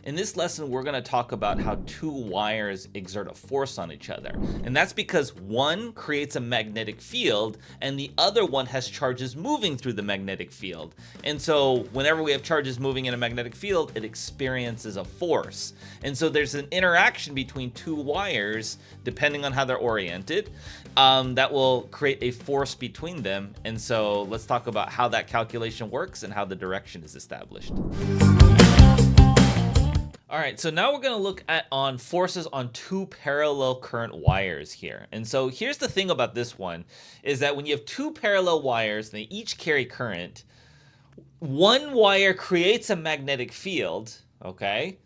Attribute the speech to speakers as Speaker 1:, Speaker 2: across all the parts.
Speaker 1: In this lesson, we're going to talk about how two wires exert a force on each other. And that's because one creates a magnetic field and the other one has charges moving through the magnetic field. And so whenever we have charges moving in a magnetic field, it experiences a force. And so there's an interaction between two wires, depending on how they're oriented, that will create a force between them. And so let's talk about how that calculation works and how the direction is established. All right, so now we're going to look at forces on two parallel current wires here. And so here's the thing about this one is that when you have two parallel wires, they each carry current, one wire creates a magnetic field, okay?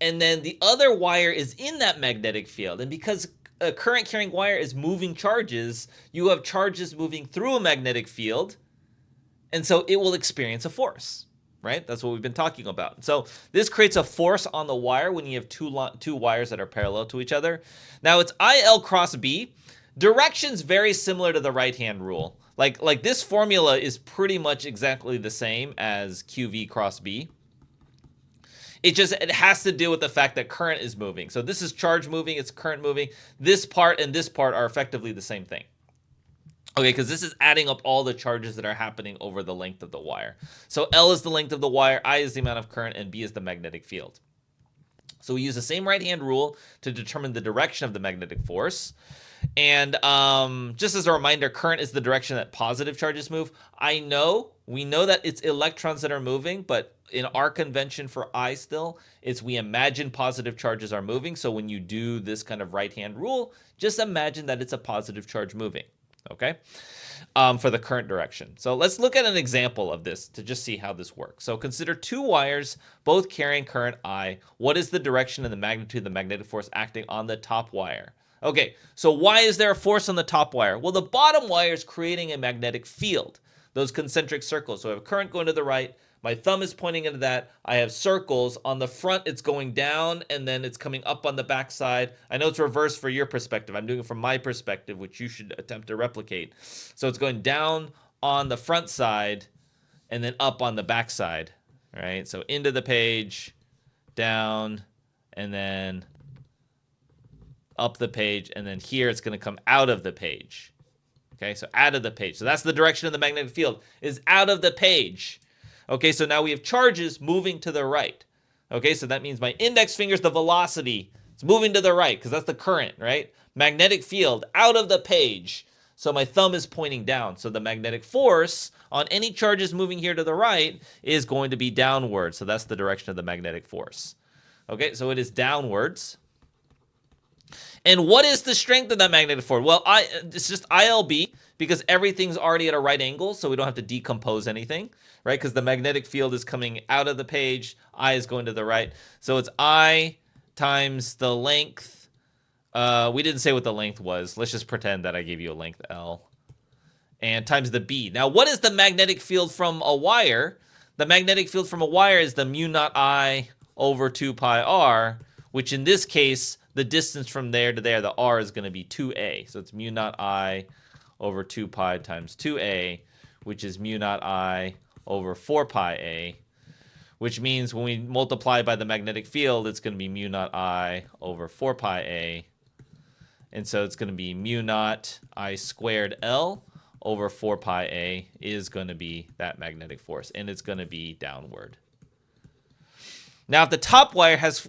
Speaker 1: And then the other wire is in that magnetic field. And because a current carrying wire is moving charges, you have charges moving through a magnetic field, and so it will experience a force. Right? That's what we've been talking about. So this creates a force on the wire when you have two wires that are parallel to each other. Now it's IL cross B. Direction's very similar to the right-hand rule. Like this formula is pretty much exactly the same as QV cross B. It has to deal with the fact that current is moving. So this is charge moving, it's current moving. This part and this part are effectively the same thing. Okay, because this is adding up all the charges that are happening over the length of the wire. So L is the length of the wire, I is the amount of current, and B is the magnetic field. So we use the same right-hand rule to determine the direction of the magnetic force. And just as a reminder, current is the direction that positive charges move. We know that it's electrons that are moving, but in our convention for I still, we imagine positive charges are moving. So when you do this kind of right-hand rule, just imagine that it's a positive charge moving. Okay, for the current direction. So let's look at an example of this to just see how this works. So consider two wires, both carrying current I. What is the direction and the magnitude of the magnetic force acting on the top wire? Okay, so why is there a force on the top wire? Well, the bottom wire is creating a magnetic field, those concentric circles. So I have current going to the right. My thumb is pointing into that. I have circles. On the front, it's going down, and then it's coming up on the back side. I know it's reversed for your perspective. I'm doing it from my perspective, which you should attempt to replicate. So it's going down on the front side, and then up on the back side, right? So into the page, down, and then up the page, and then here it's going to come out of the page. Okay, so out of the page. So that's the direction of the magnetic field, is out of the page. Okay, so now we have charges moving to the right. Okay, so that means my index finger is the velocity. It's moving to the right because that's the current, right? Magnetic field out of the page. So my thumb is pointing down. So the magnetic force on any charges moving here to the right is going to be downward. So that's the direction of the magnetic force. Okay, so it is downwards. And what is the strength of that magnetic force? Well, it's just ILB because everything's already at a right angle, so we don't have to decompose anything, right? Because the magnetic field is coming out of the page, I is going to the right. So it's I times the length. We didn't say what the length was. Let's just pretend that I gave you a length L. And times the B. Now, what is the magnetic field from a wire? The magnetic field from a wire is the μ₀I over 2 pi r, which in this case, the distance from there to there, the r is going to be 2a. So it's μ₀I over 2 pi times 2a, which is μ₀I over 4 pi a, which means when we multiply by the magnetic field, it's going to be μ₀I over 4 pi a. And so it's going to be μ₀I squared L over 4 pi a is going to be that magnetic force, and it's going to be downward. Now, if the top wire has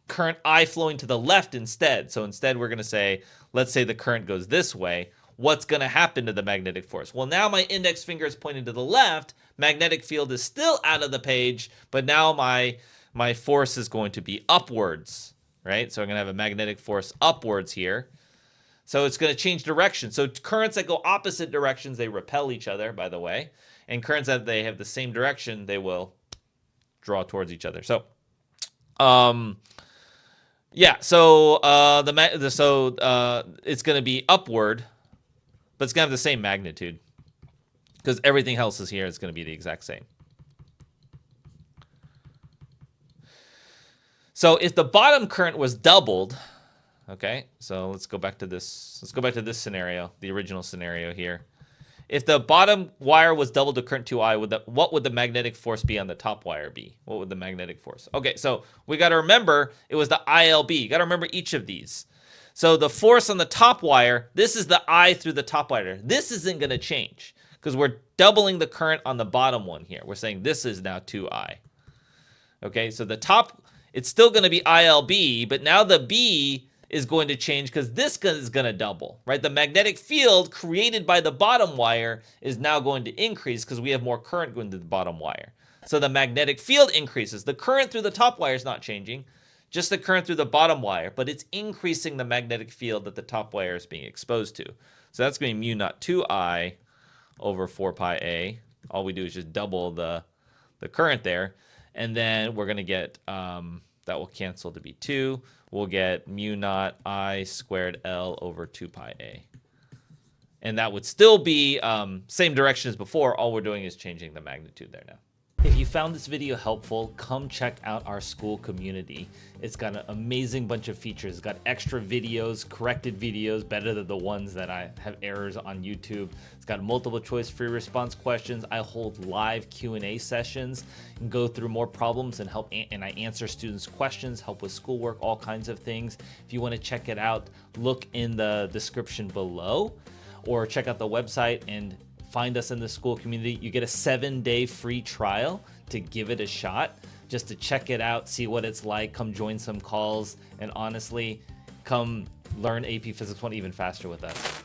Speaker 1: current I flowing to the left instead, so instead we're going to say, let's say the current goes this way, what's going to happen to the magnetic force? Well, now my index finger is pointing to the left, magnetic field is still out of the page, but now my force is going to be upwards, right? So I'm going to have a magnetic force upwards here. So it's going to change direction. So currents that go opposite directions, they repel each other, by the way. And currents that they have the same direction, they will draw towards each other. So, yeah, so it's going to be upward, but it's going to have the same magnitude because everything else is here. It's going to be the exact same. So if the bottom current was doubled, okay, so let's go back to this. Let's go back to this scenario, the original scenario here. if the bottom wire was double the current 2I, what would the magnetic force be on the top wire be? What would the magnetic force? Okay, so we got to remember it was the ILB. You got to remember each of these. So the force on the top wire, this is the I through the top wire. This isn't going to change because we're doubling the current on the bottom one here. We're saying this is now 2I. Okay, so the top, it's still going to be ILB, but now the B is going to change because this is going to double, right? The magnetic field created by the bottom wire is now going to increase because we have more current going to the bottom wire. So the magnetic field increases. The current through the top wire is not changing, just the current through the bottom wire, but it's increasing the magnetic field that the top wire is being exposed to. So that's going to be μ₀I over 4 pi a. All we do is just double the current there. And then we're going to get, that will cancel to be 2. We'll get μ₀I squared L over 2 pi a. And that would still be same direction as before. All we're doing is changing the magnitude there now. If you found this video helpful, come check out our school community. It's got an amazing bunch of features. It's got extra videos, corrected videos, better than the ones that I have errors on YouTube. It's got multiple choice free response questions. I hold live Q&A sessions and go through more problems and I answer students' questions, help with schoolwork, all kinds of things. If you want to check it out, look in the description below or check out the website and find us in the school community. You get a 7-day free trial to give it a shot, just to check it out, see what it's like, come join some calls, and honestly, come learn AP Physics 1 even faster with us.